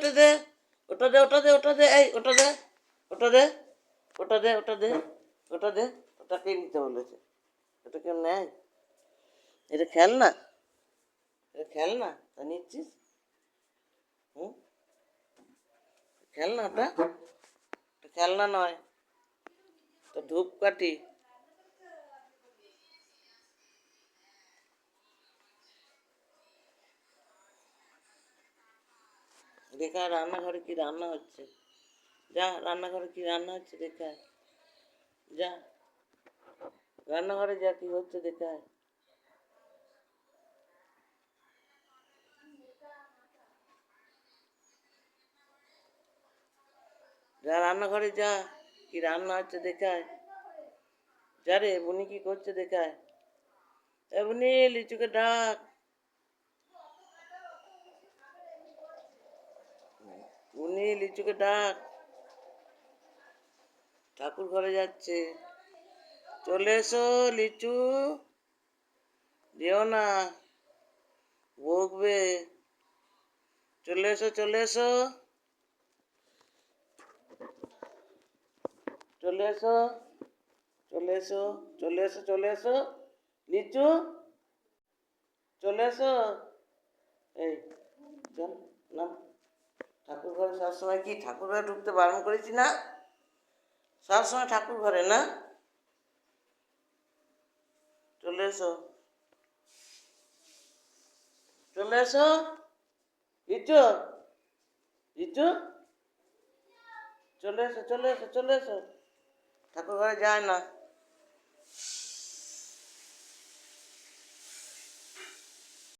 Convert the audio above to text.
দে দে, ওটা দে ওটা দে ওটা দে, এই ওটা দে ওটা দে ওটা দে ওটা দে ওটা দে, ওটাকে নিতে বলেছে। ওটা কেউ নেয়? এটা খেল না, এটা খেল না, তা নিচ্ছিস? হুম, খেল না, ওটা খেলনা নয়, তো ধূপকাঠি। দেখা রান্নাঘরে কি রান্না হচ্ছে, যা রান্নাঘরে কি রান্না হচ্ছে দেখা, যা রান্নাঘরে যা কি হচ্ছে দেখা। যা রান্নাঘরে যা, কি রান্না হচ্ছে দেখায়। যা রে, বুনি কি করছে দেখায়। এ বুনি, লিচুকে ডাক। বুনি, লিচুকে ডাক। ঠাকুর ঘরে যাচ্ছে। চলে এসো লিচু, যেও না, বকবে। চলে এসো চলে এসো চলে এসো চলে এসো চলে এসো চলে এসো লিচু, চলে এসো। এই চল না, ঠাকুর ঘরে সবসময় কি ঠাকুর ঘরে ঢুকতে বারণ করেছি না? সবসময় ঠাকুর ঘরে না? চলে এসো চলে এসো লিচু, লিচু, চলে এসো চলে এসো চলে এসো। ঠাকুর ঘরে যায় না।